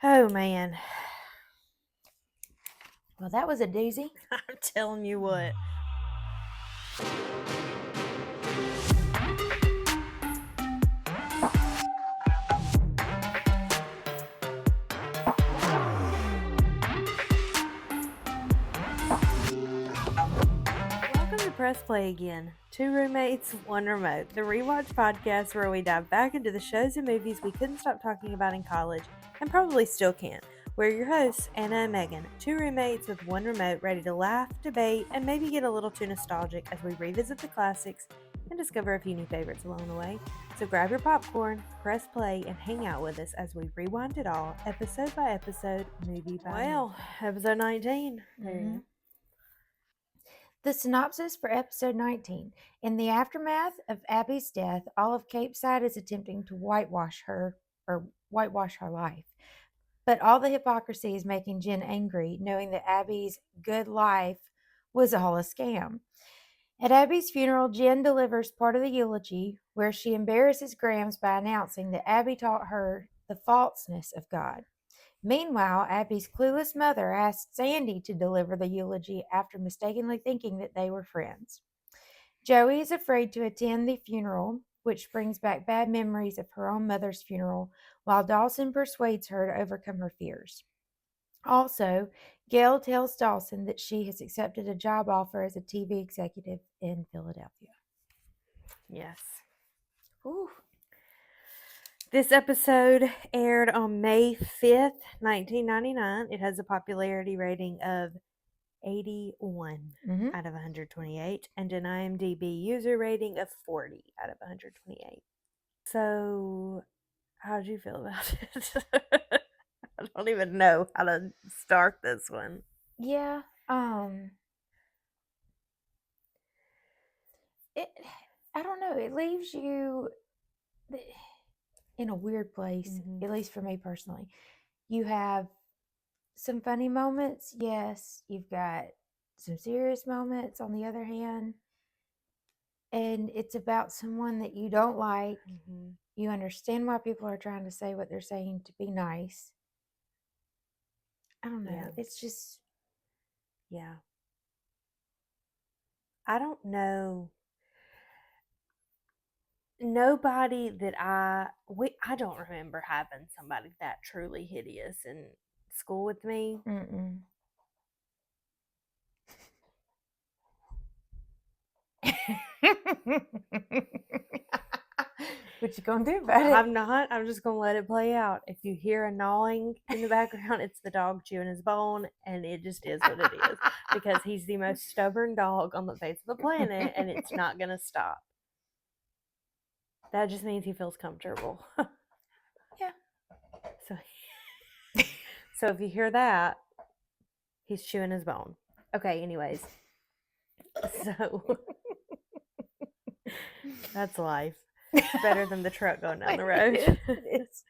Oh, man. Well, that was a doozy. I'm telling you what. Welcome to Press Play again. Two roommates, one remote. The Rewatch podcast where we dive back into the shows and movies we couldn't stop talking about in college and probably still can't. We're your hosts, Anna and Megan, two roommates with one remote ready to laugh, debate, and maybe get a little too nostalgic as we revisit the classics and discover a few new favorites along the way. So grab your popcorn, press play, and hang out with us as we rewind it all, episode by episode, movie by movie. Well, episode 19. There you go. The synopsis for episode 19. In the aftermath of Abby's death, all of Capeside is attempting to whitewash her life. But all the hypocrisy is making Jen angry, knowing that Abby's good life was all a scam. At Abby's funeral, Jen delivers part of the eulogy where she embarrasses Grams by announcing that Abby taught her the falseness of God. Meanwhile, Abby's clueless mother asks Andie to deliver the eulogy after mistakenly thinking that they were friends. Joey is afraid to attend the funeral, which brings back bad memories of her own mother's funeral, while Dawson persuades her to overcome her fears. Also, Gail tells Dawson that she has accepted a job offer as a TV executive in Philadelphia. Yes. Ooh. This episode aired on May 5th, 1999. It has a popularity rating of 81 out of 128 and an IMDb user rating of 40 out of 128. So, how did you feel about it? I don't even know how to start this one. Yeah, I don't know. It leaves you in a weird place, at least for me personally. You have some funny moments, yes. You've got some serious moments on the other hand. And it's about someone that you don't like. You understand why people are trying to say what they're saying to be nice. I don't know. Yeah. It's just... Yeah. I don't know. Nobody that I don't remember having somebody that truly hideous in school with me. What you gonna do about it? I'm not. I'm just gonna let it play out. If you hear a gnawing in the background, it's the dog chewing his bone, and it just is what it is. Because he's the most stubborn dog on the face of the planet, and it's not gonna stop. That just means he feels comfortable. Yeah. So if you hear that, he's chewing his bone. Okay, anyways. So that's life. It's better than the truck going down the road. It is.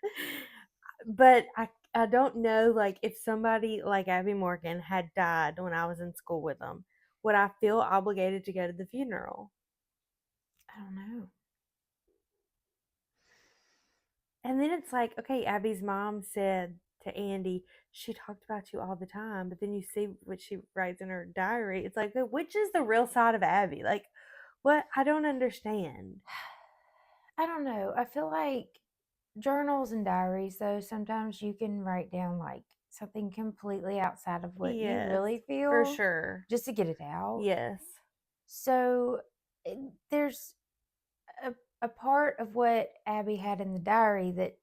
But I don't know, like, if somebody like Abby Morgan had died when I was in school with them, would I feel obligated to go to the funeral? I don't know. And then it's like, okay, Abby's mom said to Andie, she talked about you all the time, but then you see what she writes in her diary. It's like, which is the real side of Abby? Like, what? I don't understand. I don't know. I feel like journals and diaries, though, sometimes you can write down like something completely outside of what you really feel. For sure. Just to get it out. Yes. So there's a part of what Abby had in the diary that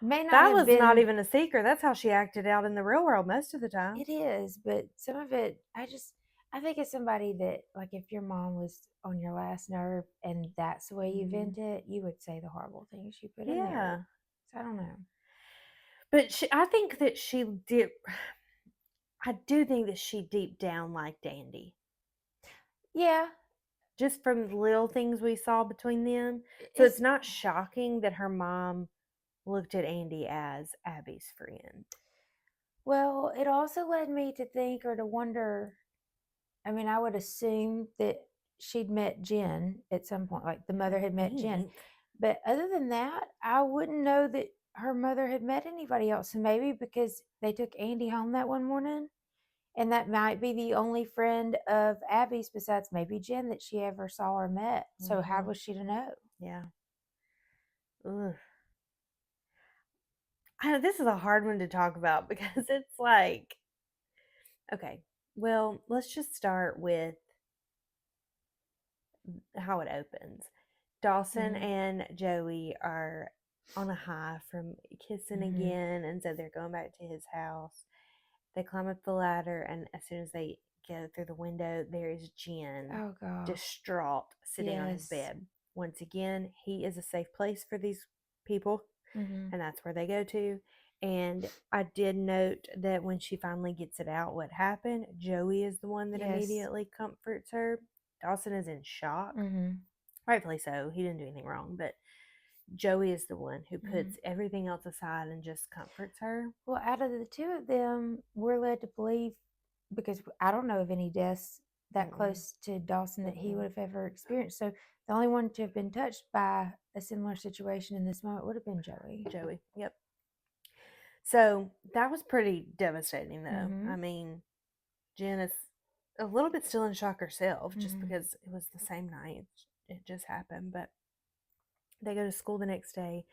may not that was not even a secret. That's how she acted out in the real world most of the time. It is, but some of it, I think it's somebody that, like, if your mom was on your last nerve and that's the way you vent it, you would say the horrible things you put in there. So I don't know. But I think that she did. I do think that she deep down liked Andie. Yeah. Just from the little things we saw between them. So it's not shocking that her mom looked at Andie as Abby's friend. Well, it also led me to think or to wonder. I mean, I would assume that she'd met Jen at some point, like the mother had met Jen. But other than that, I wouldn't know that her mother had met anybody else. And maybe because they took Andie home that one morning, and that might be the only friend of Abby's besides maybe Jen that she ever saw or met. So how was she to know? Yeah. Ugh. This is a hard one to talk about because it's like, okay, well, let's just start with how it opens. Dawson and Joey are on a high from kissing again, and so they're going back to his house. They climb up the ladder, and as soon as they get through the window, there is Jen, Oh, gosh. distraught, sitting on his Yes. bed. Once again, he is a safe place for these people, and that's where they go to. And I did note that when she finally gets it out, what happened, Joey is the one that Yes. immediately comforts her. Dawson is in shock. Rightfully so. He didn't do anything wrong, but Joey is the one who puts everything else aside and just comforts her. Well, out of the two of them, we're led to believe, because I don't know of any deaths that close to Dawson that he would have ever experienced. So the only one to have been touched by a similar situation in this moment would have been Joey. Joey, yep. So that was pretty devastating, though. I mean, Jen is a little bit still in shock herself, just because it was the same night. It just happened. But they go to school the next day,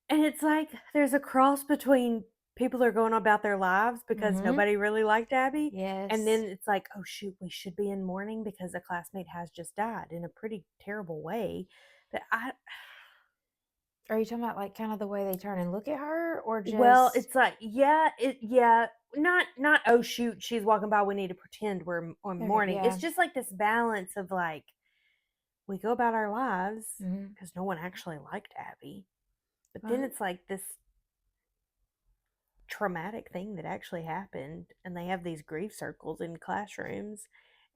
and it's like there's a cross between people are going about their lives because nobody really liked Abby. Yes. And then it's like, oh, shoot, we should be in mourning because a classmate has just died in a pretty terrible way. But Are you talking about like kind of the way they turn and look at her, or just? Well, it's like, not oh shoot, she's walking by, we need to pretend we're on mourning. yeah. It's just like this balance of like, we go about our lives Mhm. because no one actually liked Abby, but then it's like this traumatic thing that actually happened, and they have these grief circles in classrooms,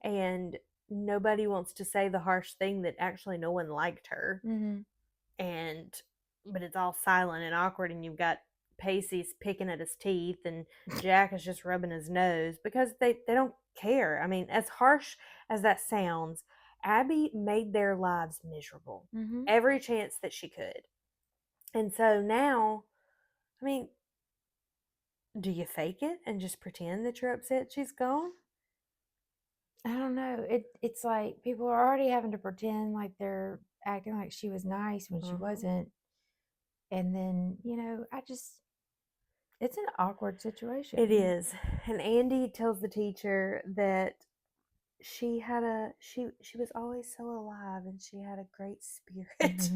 and nobody wants to say the harsh thing that actually no one liked her. And but it's all silent and awkward, and you've got Pacey's picking at his teeth and Jack is just rubbing his nose because they don't care. I mean, as harsh as that sounds, Abby made their lives miserable every chance that she could. And so now, I mean, do you fake it and just pretend that you're upset she's gone? I don't know. It's like people are already having to pretend like they're acting like she was nice when she wasn't. And then, it's an awkward situation. It is. And Andie tells the teacher that she was always so alive and she had a great spirit.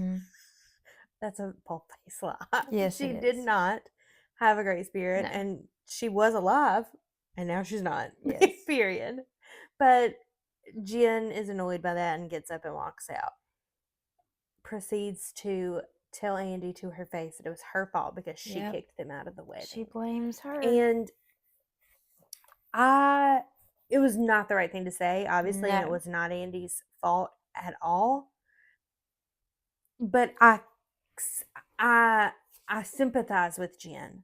That's a pulp face lie. Yes, she it did is. not have a great spirit, No. and she was alive, and now she's not. Yes. Period. But Jen is annoyed by that and gets up and walks out. Proceeds to tell Andie to her face that it was her fault because she kicked them out of the wedding. She blames her. And it was not the right thing to say, obviously, and it No. was not Andie's fault at all. But I sympathize with Jen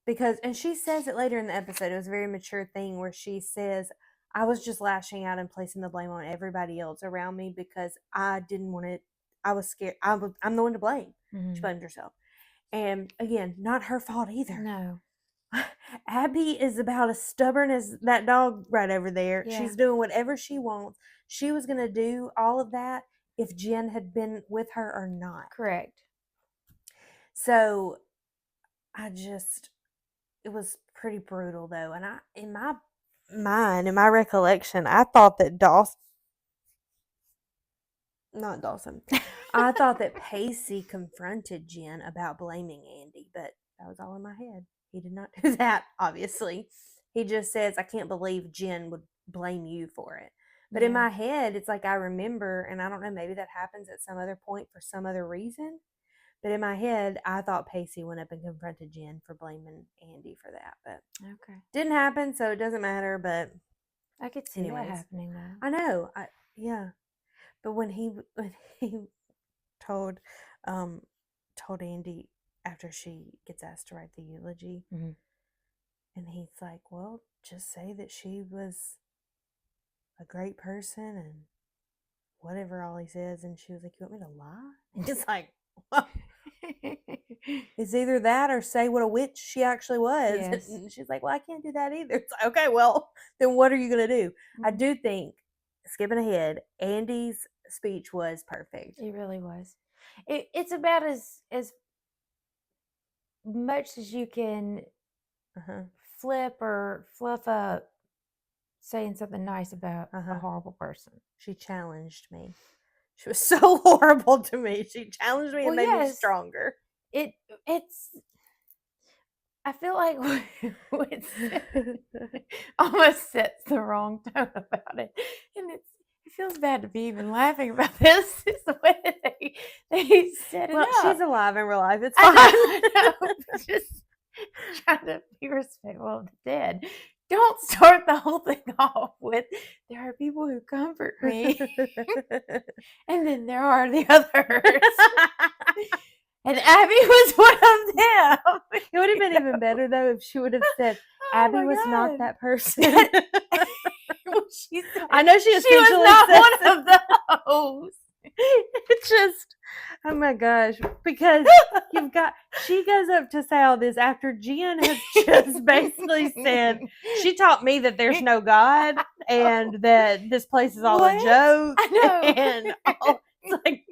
because, and she says it later in the episode. It was a very mature thing where she says, "I was just lashing out and placing the blame on everybody else around me because I didn't want it. I was scared. I'm the one to blame." She blamed herself, and again, not her fault either. No. Abby is about as stubborn as that dog right over there. Yeah. She's doing whatever she wants. She was going to do all of that if Jen had been with her or not. Correct. So it was pretty brutal though. And in my mind, in my recollection, I thought that I thought that Pacey confronted Jen about blaming Andie, but that was all in my head. He did not do that, obviously. He just says, I can't believe Jen would blame you for it. But in my head, it's like I remember, and I don't know, maybe that happens at some other point for some other reason. But in my head, I thought Pacey went up and confronted Jen for blaming Andie for that. But didn't happen, so it doesn't matter. But I could see that happening though. I know. Yeah. But when he told Andie after she gets asked to write the eulogy, and he's like, well, just say that she was a great person and whatever all he says, and she was like, you want me to lie? And he's like, what? It's either that or say what a witch she actually was. Yes. And she's like, well, I can't do that either. It's like, okay, well, then what are you going to do? I Mhm. do think, skipping ahead, Andie's speech was perfect. It really was. It's about as much as you can Uh-huh. flip or fluff up saying something nice about a Uh-huh. horrible person. She challenged me. She was so horrible to me. She challenged me and Well, made me yes. stronger. It's I feel like it's almost sets the wrong tone about it, and it feels bad to be even laughing about this. It's the way that they set it Well, up. she's alive in real life. It's I fine. know, just trying to be respectful of the dead. Don't start the whole thing off with there are people who comfort me, and then there are the others. And Abby was one of them. It would have been even better though if she would have said Abby was not that person. I know she essentially was not says one of those. It's just, oh my gosh, because she goes up to say all this after Jen has just basically said, she taught me that there's no God and that this place is all a What? joke. I know. And it's like,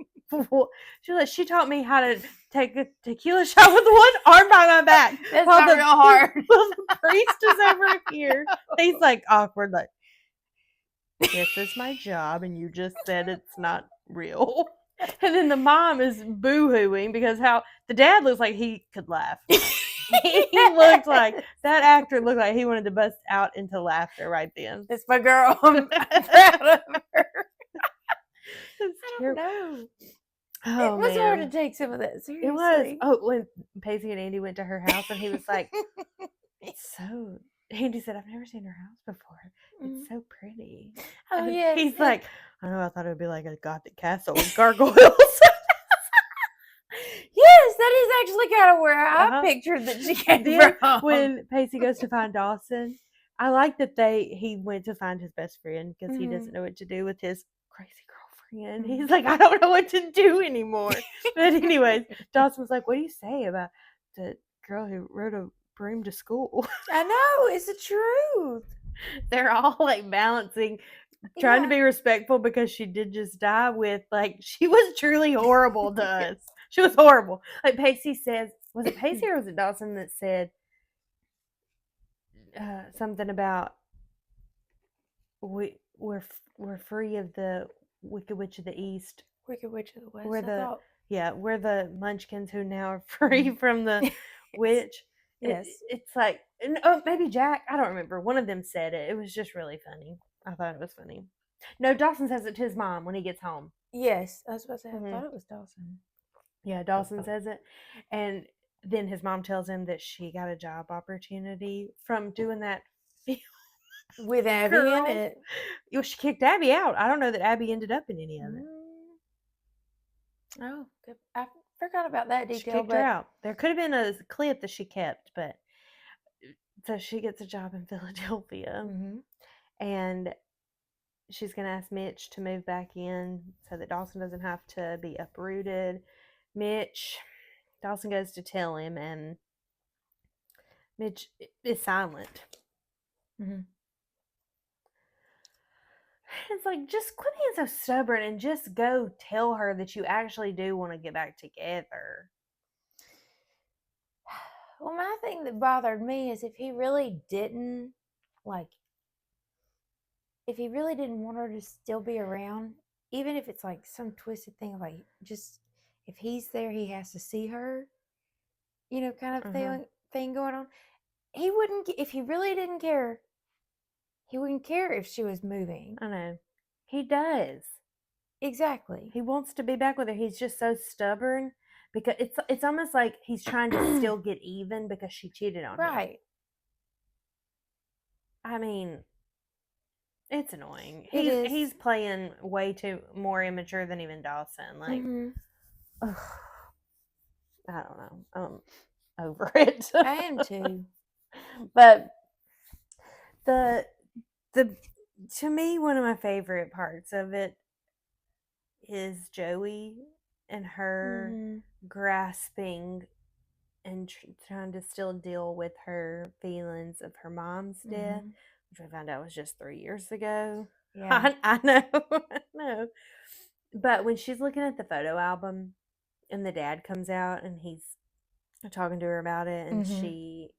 she taught me how to take a tequila shot with one arm by my back. That's not real hard. Well, the priest is over here. He's like awkward, like, this is my job, and you just said it's not real. And then the mom is boo-hooing because how the dad looks like he could laugh. He looked like that actor looked like he wanted to bust out into laughter right then. That's my girl. I'm proud of her. It's I terrible. don't know. Oh, It was man. hard to take some of that seriously. It was. Oh, when Pacey and Andie went to her house, and he was like, "It's so." Andie said, "I've never seen her house before. It's so pretty." Oh, And yes. he's like, "I know. I thought it would be like a Gothic castle with gargoyles." Yes, that is actually kind of where I Uh-huh. pictured that she came Then from. when Pacey goes to find Dawson, I like that he went to find his best friend because he doesn't know what to do with his crazy girlfriend. He's like, I don't know what to do anymore. But anyways, Dawson was like, what do you say about the girl who rode a broom to school? I know, it's the truth. They're all like balancing, trying to be respectful because she did just die with like, she was truly horrible to us. She was horrible. Like Pacey says, was it Pacey or was it Dawson that said something about we're free of the Wicked Witch of the East. Wicked Witch of the West. We're the Munchkins who now are free from the witch. Yes. It's like, maybe Jack. I don't remember. One of them said it. It was just really funny. I thought it was funny. No, Dawson says it to his mom when he gets home. Yes, I was about to say, I thought it was Dawson. Yeah, Dawson says it. And then his mom tells him that she got a job opportunity from doing that film. With Abby in it. She kicked Abby out. I don't know that Abby ended up in any of it. Oh, good. I forgot about that detail. She kicked her out. There could have been a clip that she kept, but so she gets a job in Philadelphia, and she's going to ask Mitch to move back in so that Dawson doesn't have to be uprooted. Dawson goes to tell him, and Mitch is silent. It's like, just quit being so stubborn and just go tell her that you actually do want to get back together. Well, my thing that bothered me is if he really didn't want her to still be around, even if it's like some twisted thing, like just if he's there, he has to see her, kind of thing going on. He wouldn't, if he really didn't care, he wouldn't care if she was moving. I know. He does. Exactly. He wants to be back with her. He's just so stubborn because it's almost like he's trying to still get even because she cheated on him. Right. I mean, it's annoying. It is. He's playing way too more immature than even Dawson. Like, I don't know. I'm over it. I am too. But to me, one of my favorite parts of it is Joey and her grasping and trying to still deal with her feelings of her mom's death, which I found out was just 3 years ago. Yeah. I know, I know. But when she's looking at the photo album and the dad comes out and he's talking to her about it, and he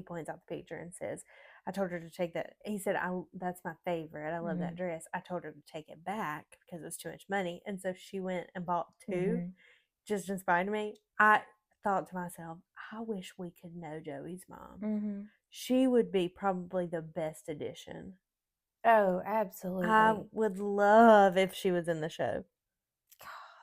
points out the picture and says, I told her to take that. He said, that's my favorite. I love that dress. I told her to take it back because it was too much money. And so she went and bought two, just in spite of me. I thought to myself, I wish we could know Joey's mom. She would be probably the best addition. Oh, I absolutely. would love if she was in the show.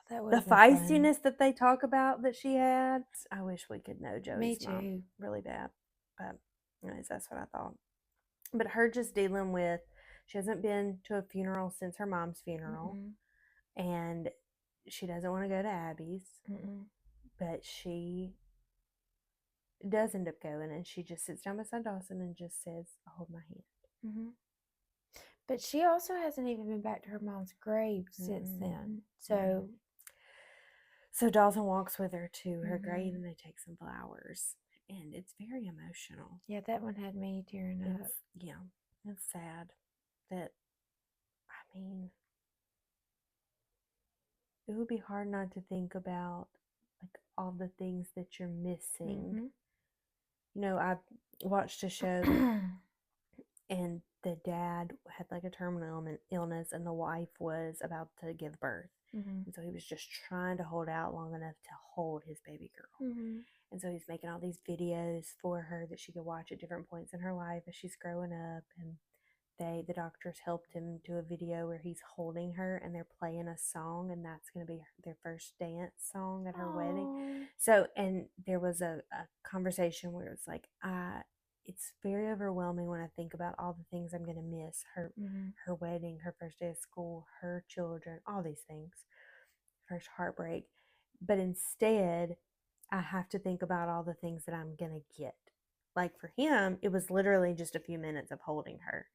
That would The have been fun. feistiness that they talk about that she had, I wish we could know Me Joey's mom too. really bad. But anyways, that's what I thought. But her just dealing with, she hasn't been to a funeral since her mom's funeral, and she doesn't want to go to Abby's, but she does end up going, and she just sits down beside Dawson and just says, hold my hand. But she also hasn't even been back to her mom's grave since then. So Dawson walks with her to her grave, and they take some flowers, and it's very emotional. Yeah, that one had me tearing up. Yeah, it's sad that, I mean, it would be hard not to think about like all the things that you're missing. You know, I watched a show and the dad had like a terminal illness, and the wife was about to give birth. And so he was just trying to hold out long enough to hold his baby girl. And so he's making all these videos for her that she could watch at different points in her life as she's growing up. And the doctors helped him do a video where he's holding her and they're playing a song, and that's going to be their first dance song at her wedding. So, and there was a conversation where it's like, it's very overwhelming when I think about all the things I'm going to miss. Her wedding, her first day of school, her children, all these things. First heartbreak. But instead, I have to think about all the things that I'm going to get. Like for him, it was literally just a few minutes of holding her.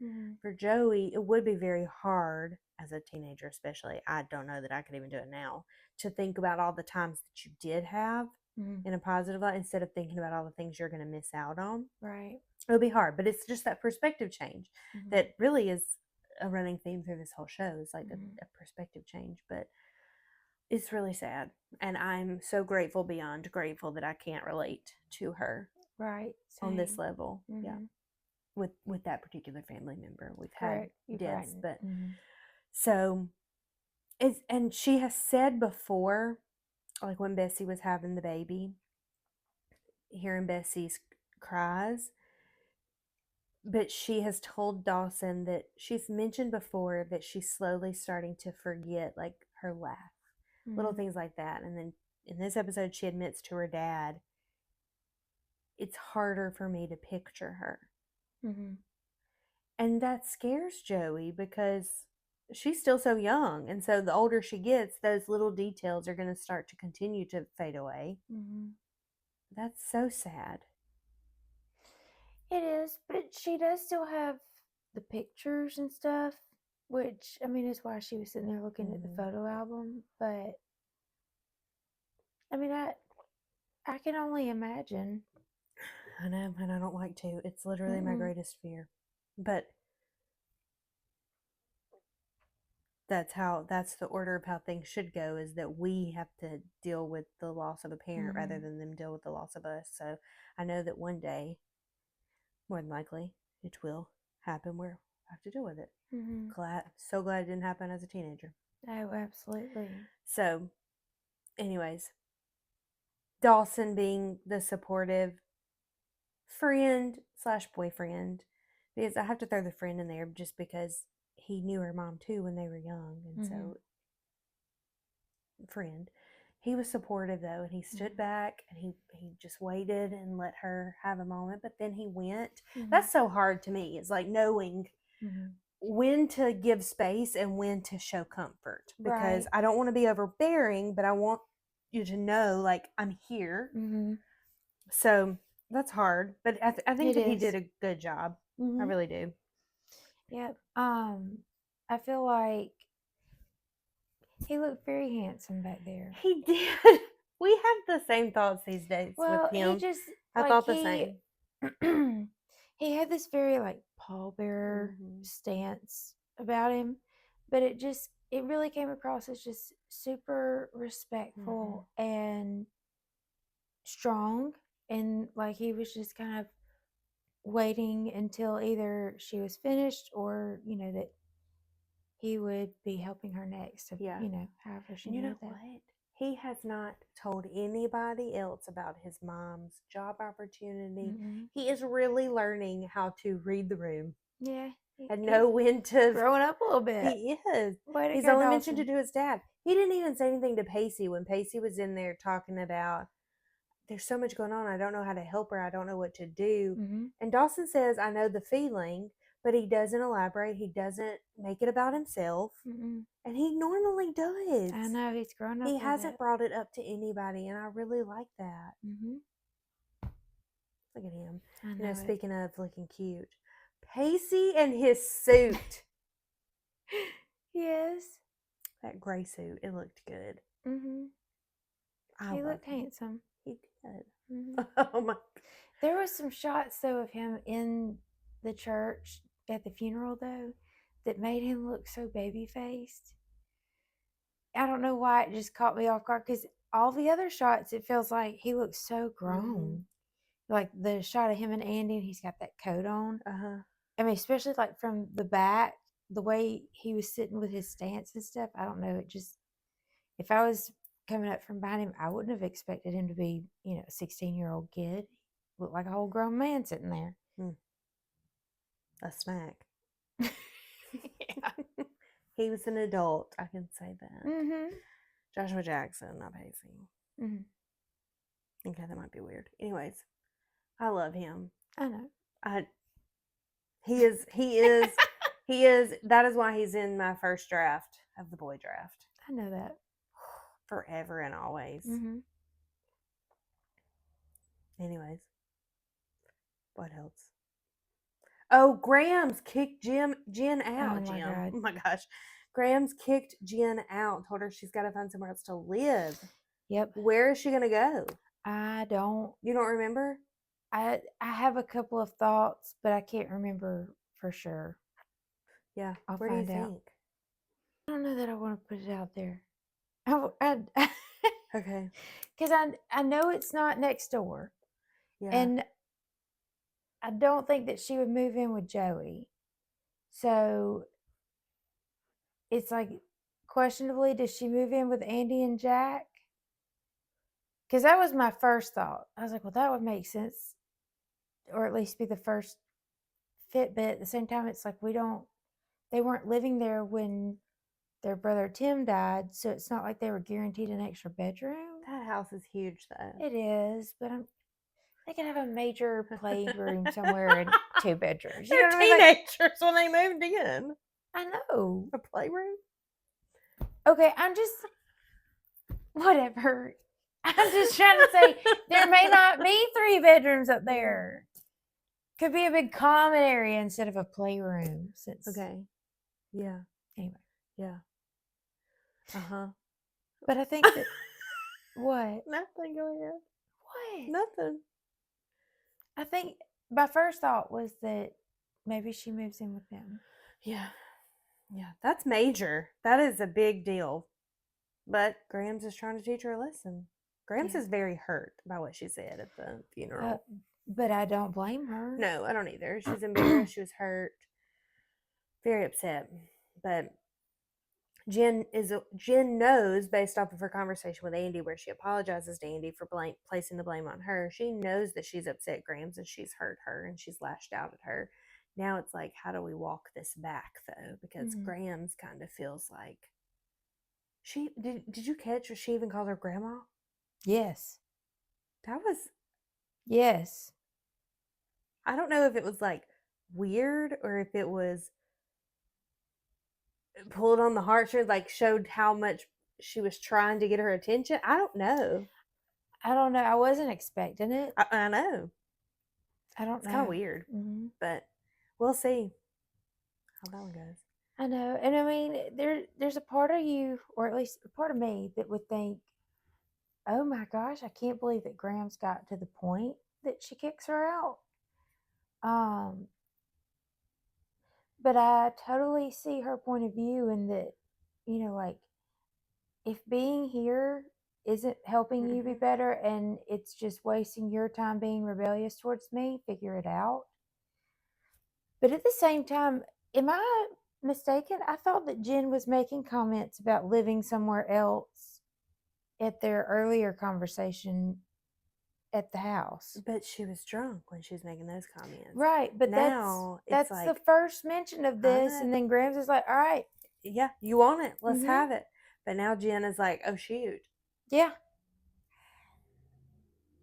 For Joey, it would be very hard as a teenager, especially. I don't know that I could even do it now, to think about all the times that you did have in a positive light instead of thinking about all the things you're going to miss out on. Right. It'll be hard, but it's just that perspective change that really is a running theme through this whole show. It's like a perspective change, but it's really sad. And I'm so grateful, beyond grateful, that I can't relate to her on this level. Yeah. With that particular family member. We've had deaths, but so it's, and she has said before, like when Bessie was having the baby, hearing Bessie's cries, but she has told Dawson that she's mentioned before that she's slowly starting to forget like her laugh, little things like that. And then in this episode, she admits to her dad, it's harder for me to picture her. And that scares Joey because she's still so young. And so the older she gets, those little details are going to start to continue to fade away. That's so sad. It is, but she does still have the pictures and stuff, which, I mean, is why she was sitting there looking at the photo album. But, I mean, I can only imagine. I know, and I don't like to. It's literally my greatest fear. But that's the order of how things should go, is that we have to deal with the loss of a parent rather than them deal with the loss of us. So I know that one day, more than likely, it will happen where I have to deal with it. So glad it didn't happen as a teenager. Oh, absolutely. So, anyways, Dawson being the supportive friend / boyfriend, because I have to throw the friend in there just because he knew her mom too when they were young, and so friend. He was supportive though, and he stood back and he just waited and let her have a moment, but then he went. That's so hard to me. It's like knowing when to give space and when to show comfort, because I don't want to be overbearing, but I want you to know like I'm here. So that's hard, but I think that he did a good job. I really do. Yep. I feel like he looked very handsome back there. He did. We have the same thoughts these days with Well, he him. just I like thought the same. he had this very like pallbearer Mhm. stance about him, but it really came across as just super respectful and strong, and like he was just kind of waiting until either she was finished or that he would be helping her next. Yeah. However she And you know needed that. what? He has not told anybody else about his mom's job opportunity. Mm-mm. He is really learning how to read the room Yeah, and he's know when to. growing up a little bit. He is. Way to He's go, only mentioned Dawson. it to his dad. He didn't even say anything to Pacey when Pacey was in there talking about there's so much going on. I don't know how to help her. I don't know what to do. Mm-hmm. And Dawson says, I know the feeling, but he doesn't elaborate. He doesn't make it about himself. Mm-mm. And he normally does. I know he's grown up. He a little hasn't bit. brought it up to anybody, and I really like that. Mm-hmm. Look at him. I know it. Speaking of looking cute, Pacey and his suit. Yes. That gray suit, it looked good. Mm-hmm. I He love looked him. handsome. He did. Mm-hmm. Oh my. There was some shots though of him in the church at the funeral though that made him look so baby faced. I don't know why it just caught me off guard because all the other shots it feels like he looks so grown. Like the shot of him and Andie, and he's got that coat on. Uh-huh. I mean, especially like from the back, the way he was sitting with his stance and stuff. I don't know. It just, if I was coming up from behind him, I wouldn't have expected him to be, a 16-year-old kid. Looked like a whole grown man sitting there. A snack. Yeah. He was an adult. I can say that. Mm-hmm. Joshua Jackson, not Pacey. Mm-hmm. Okay, that might be weird. Anyways, I love him. I know. He is. That is why he's in my first draft of the boy draft. I know that. Forever and always. Mm-hmm. Anyways, what else? Oh, Graham's kicked Jen out. Oh my God. Oh my gosh. Graham's kicked Jen out. Told her she's got to find somewhere else to live. Yep. Where is she gonna go? I don't. You don't remember? I have a couple of thoughts, but I can't remember for sure. Yeah. I'll Where do you find out. think? I don't know that I want to put it out there. Okay. Because I know it's not next door. Yeah. And I don't think that she would move in with Joey. So it's like, questionably, does she move in with Andie and Jack? Because that was my first thought. I was like, well, that would make sense. Or at least be the first fit. But at the same time, it's like they weren't living there when their brother Tim died. So it's not like they were guaranteed an extra bedroom. That house is huge, though. It is, but they could have a major playroom somewhere and 2 bedrooms. You They're know what I mean? teenagers when they moved in. I know. A playroom? Okay, whatever. I'm just trying to say there may not be 3 bedrooms up there. Could be a big common area instead of a playroom. Okay. Yeah. Anyway. Yeah. Uh-huh. But I think that what? Nothing. Go ahead. What? Nothing. I think my first thought was that maybe she moves in with them. Yeah. Yeah. That's major. That is a big deal. But Graham's is trying to teach her a lesson. Graham's is very hurt by what she said at the funeral. But I don't blame her. No, I don't either. She's embarrassed. She was hurt. Very upset. But Jen knows, based off of her conversation with Andie, where she apologizes to Andie for placing the blame on her. She knows that she's upset Grams and she's hurt her and she's lashed out at her. Now it's like, how do we walk this back, though? Because Grams kind of feels like she did you catch what she even called her grandma? Yes. That was. Yes. I don't know if it was like weird or if it was pulled on the heartstrings, like showed how much she was trying to get her attention. I don't know. I wasn't expecting it. I know. I don't know. It's kind of weird, but we'll see how that one goes. I know. And I mean, there's a part of you, or at least a part of me, that would think oh my gosh, I can't believe that Graham's got to the point that she kicks her out. But I totally see her point of view in that, like, if being here isn't helping you be better and it's just wasting your time being rebellious towards me, figure it out. But at the same time, am I mistaken? I thought that Jen was making comments about living somewhere else at their earlier conversation at the house. But she was drunk when she was making those comments. Right, but now that's like, the first mention of this, and then Graham's is like, all right. Yeah, you want it. Let's have it. But now Jen is like, oh, shoot. Yeah.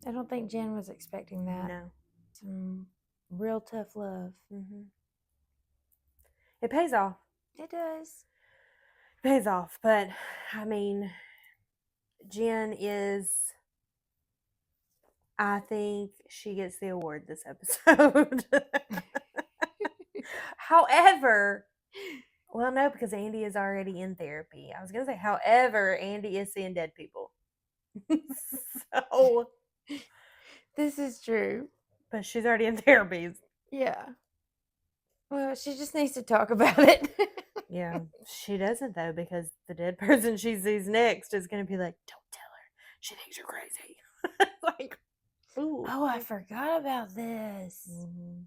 I don't think Jen was expecting that. No. Some real tough love. Mm-hmm. It pays off. It does. It pays off. But, I mean, Jen is, I think she gets the award this episode. However, well, no, because Andie is already in therapy. I was going to say, however, Andie is seeing dead people. So, this is true. But she's already in therapy. Yeah. Well, she just needs to talk about it. Yeah, she doesn't, though, because the dead person she sees next is going to be like, don't tell her. She thinks you're crazy. Like, ooh. Oh, I forgot about this. Mm-hmm.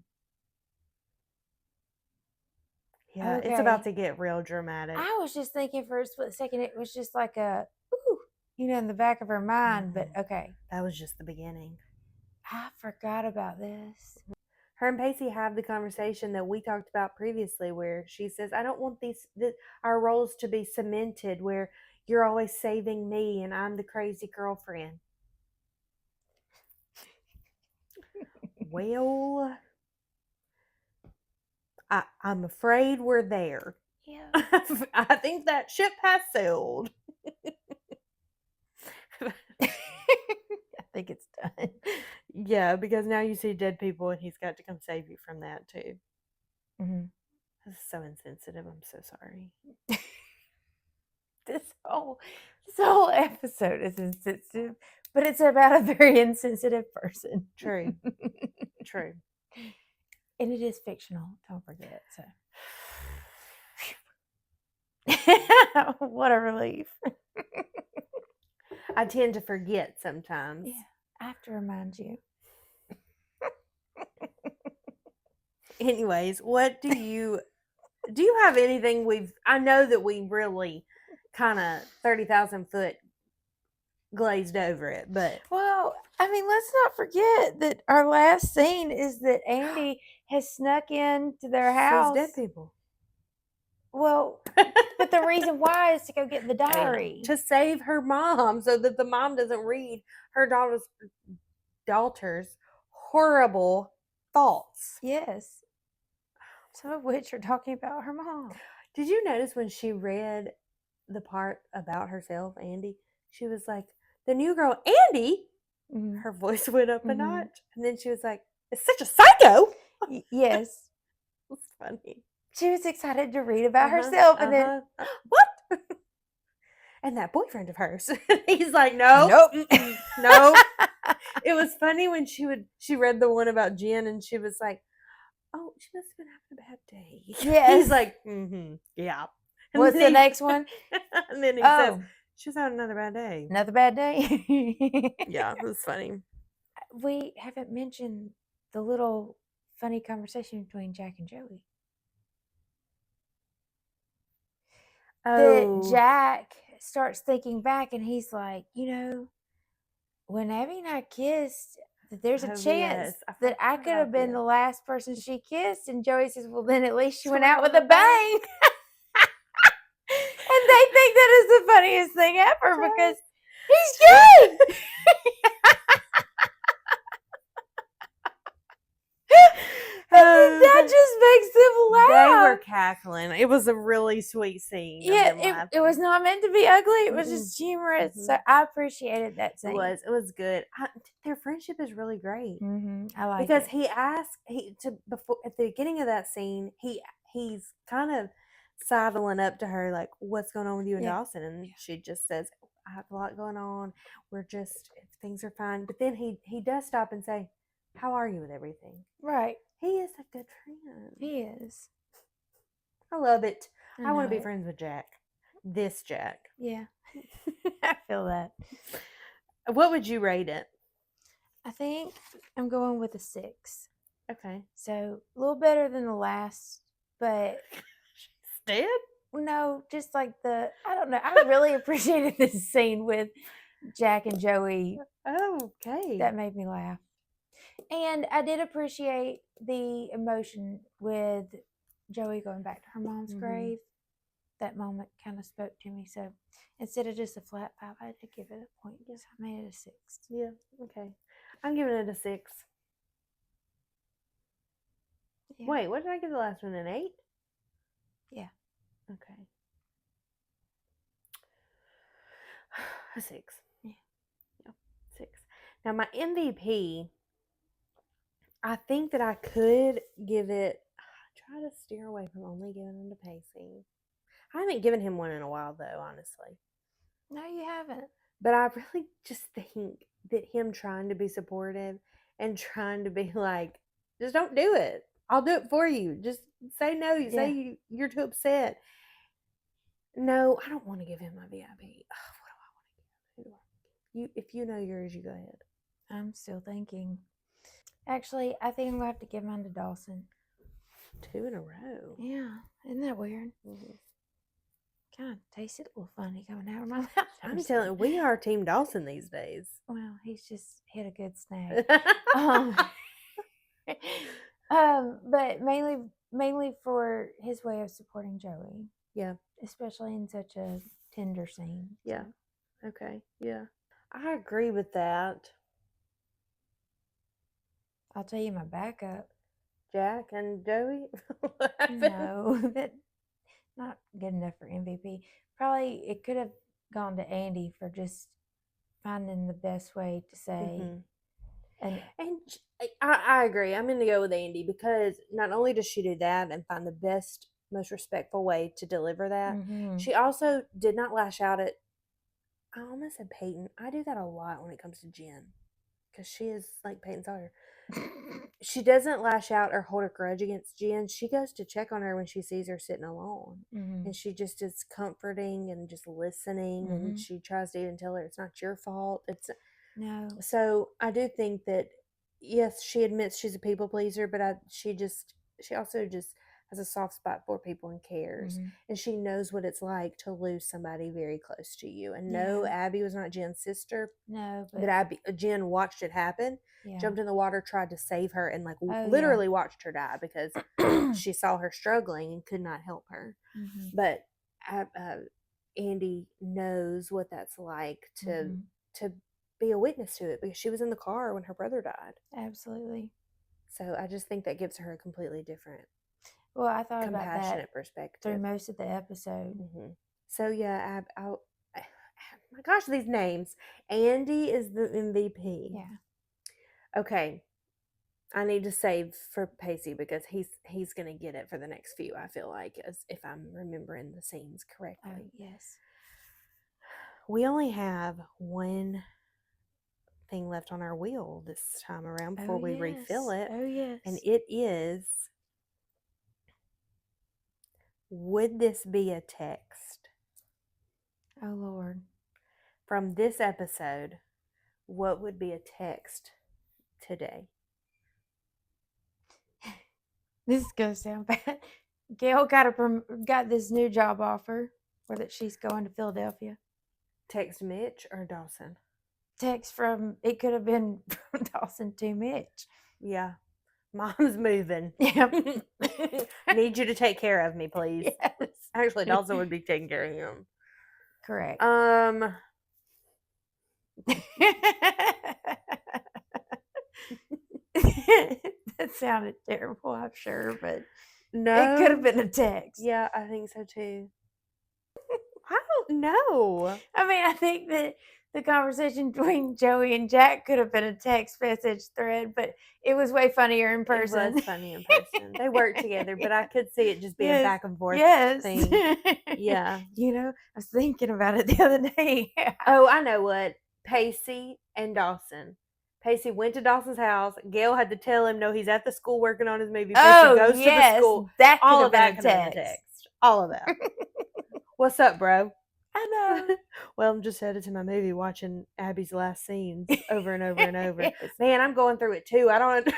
Yeah, okay. It's about to get real dramatic. I was just thinking for a split second it was just like a, ooh, in the back of her mind, but okay. That was just the beginning. I forgot about this. Her and Pacey have the conversation that we talked about previously where she says, I don't want our roles to be cemented where you're always saving me and I'm the crazy girlfriend. Well, I'm afraid we're there. Yeah. I think that ship has sailed. I think it's done. Yeah, because now you see dead people and he's got to come save you from that too. Mm-hmm. This is so insensitive. I'm so sorry. This whole episode is insensitive, but it's about a very insensitive person. True. True. And it is fictional, don't forget. So what a relief. I tend to forget sometimes. Yeah, I have to remind you. Anyways, what do you have anything I know that we really kind of 30,000 foot glazed over it, but well, I mean, let's not forget that our last scene is that Andie has snuck into their house. Dead people. Well, but the reason why is to go get the diary. To save her mom so that the mom doesn't read her daughter's horrible thoughts. Yes. Some of which are talking about her mom. Did you notice when she read the part about herself, Andie, she was like, the new girl, Andie? Mm-hmm. Her voice went up a notch. And then she was like, it's such a psycho. Yes. It's funny. She was excited to read about herself. And then, what? And that boyfriend of hers. He's like, no. Nope. No. It was funny when she read the one about Jen and she was like, oh, she must have been having a bad day. Yes. He's like, yeah. And what's the next one? And then he says, she's had another bad day. Another bad day? Yeah, it was funny. We haven't mentioned the little funny conversation between Jack and Joey. That Jack starts thinking back and he's like, when Abby and I kissed, that there's a chance that I could have been the last person she kissed. And Joey says, well, then at least she went out with a bang. And they think that is the funniest thing ever because he's gay. That just makes them laugh. They were cackling. It was a really sweet scene. Yeah, it was not meant to be ugly. It was just humorous. So I appreciated that scene. It was good. Their friendship is really great. I like because it. he asked before at the beginning of that scene. He's kind of sidling up to her like, "What's going on with you and Dawson?" And she just says, I have a lot going on. Things are fine. But then he does stop and say, how are you with everything? Right. He is a good friend. He is. I love it. I want to be it. friends with Jack. This Jack. Yeah. I feel that. What would you rate it? I think I'm going with a 6. Okay. So a little better than the last, but She's dead? no, just like I don't know. I really appreciated this scene with Jack and Joey. Okay. That made me laugh. And I did appreciate the emotion with Joey going back to her mom's grave. That moment kind of spoke to me. So instead of just a flat 5, I had to give it a point. So I made it a 6. Yeah, okay. I'm giving it a 6. Yeah. Wait, what did I give the last one? An 8? Yeah. Okay. A 6. Yeah. 6. Now my MVP, I think that I could give it. Try to steer away from only giving him to Pacey. I haven't given him one in a while, though, honestly. No, you haven't. But I really just think that him trying to be supportive and trying to be like, just don't do it. I'll do it for you. Just say no. You say you're too upset. No, I don't want to give him my VIP. Oh, what do I want to give? You, if you know yours, you go ahead. I'm still thinking. Actually, I think I'm going to have to give mine to Dawson. 2 in a row. Yeah. Isn't that weird? Mm-hmm. Kind of tasted a little funny coming out of my mouth. I'm telling you, we are Team Dawson these days. Well, he's just hit a good snag. But mainly for his way of supporting Joey. Yeah. Especially in such a tender scene. Yeah. Okay. Yeah. I agree with that. I'll tell you my backup. Jack and Joey? No, that's not good enough for MVP. Probably it could have gone to Andie for just finding the best way to say. And I agree. I'm going to go with Andie because not only does she do that and find the best, most respectful way to deliver that, she also did not lash out at, I almost said Peyton. I do that a lot when it comes to Jen because she is like Peyton's daughter. She doesn't lash out or hold a grudge against Jen. She goes to check on her when she sees her sitting alone. And she just is comforting and just listening. And she tries to even tell her it's not your fault. No. So I do think that, yes, she admits she's a people pleaser, but she also just has a soft spot for people and cares. And she knows what it's like to lose somebody very close to you. And no, Abby was not Jen's sister. No, but Jen watched it happen, jumped in the water, tried to save her, and literally watched her die because she saw her struggling and could not help her. But Andie knows what that's like to be a witness to it because she was in the car when her brother died. Absolutely. So I just think that gives her a completely different, well, I thought compassionate about that perspective through most of the episode. So yeah, my gosh, these names. Andie is the MVP. Yeah. Okay. I need to save for Pacey because he's going to get it for the next few, I feel like, as if I'm remembering the scenes correctly. Oh, yes. We only have one thing left on our wheel this time around before we refill it. Oh, yes. And it is, would this be a text? Oh, Lord. From this episode, what would be a text today? This is going to sound bad. Gail got this new job offer where that she's going to Philadelphia. Text Mitch or Dawson? Text it could have been from Dawson to Mitch. Yeah. Mom's moving. Yeah. Need you to take care of me, please. Yes. Actually, Dawson would be taking care of him. Correct. That sounded terrible, I'm sure, but no, it could have been a text. Yeah, I think so too. I don't know. I mean, I think that the conversation between Joey and Jack could have been a text message thread, but it was way funnier in person. It was funny in person. They worked together, but I could see it just being a back and forth thing. Yeah. I was thinking about it the other day. Oh, I know what. Pacey and Dawson. Pacey went to Dawson's house. Gail had to tell him, no, he's at the school working on his movie. Pacey goes to the school. That all could of have that been a could have been a text. text. All of that. What's up, bro? I know. Well, I'm just headed to my movie watching Abby's last scenes over and over and over. Man, I'm going through it too. I don't know.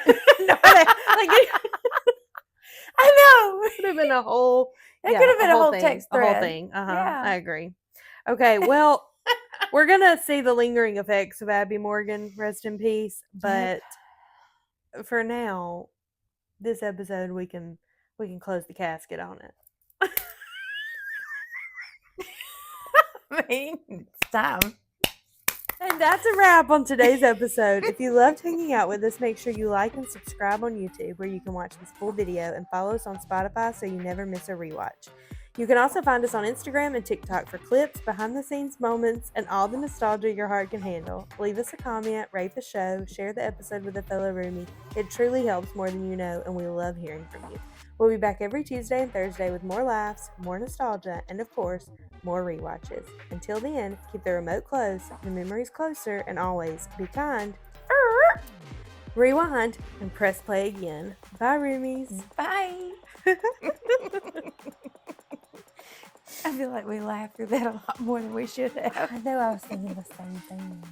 I know. It could have been a whole. That could have been a whole thing, text thread. A whole thing. Yeah. I agree. Okay, well, we're gonna see the lingering effects of Abby Morgan, rest in peace. But for now, this episode we can close the casket on it. I mean, it's time. And that's a wrap on today's episode. If you loved hanging out with us, make sure you like and subscribe on YouTube, where you can watch this full video, and follow us on Spotify so you never miss a rewatch. You can also find us on Instagram and TikTok for clips, behind-the-scenes moments, and all the nostalgia your heart can handle. Leave us a comment, rate the show, share the episode with a fellow roomie. It truly helps more than you know, and we love hearing from you. We'll be back every Tuesday and Thursday with more laughs, more nostalgia, and of course, more rewatches. Until then, keep the remote close, the memories closer, and always be kind. Rewind and press play again. Bye, roomies. Bye. I feel like we laughed through that a lot more than we should have. I know, I was thinking the same thing.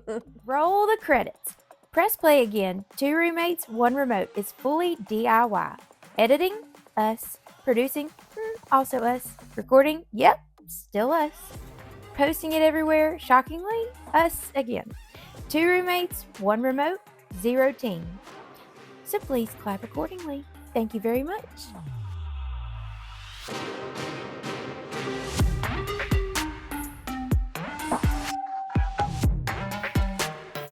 Oh. Roll the credits. Press play again. 2 roommates, 1 remote is fully DIY. Editing, us. Producing, also us. Recording, yep, still us. Posting it everywhere, shockingly, us again. 2 roommates, 1 remote, 0 team. So please clap accordingly. Thank you very much.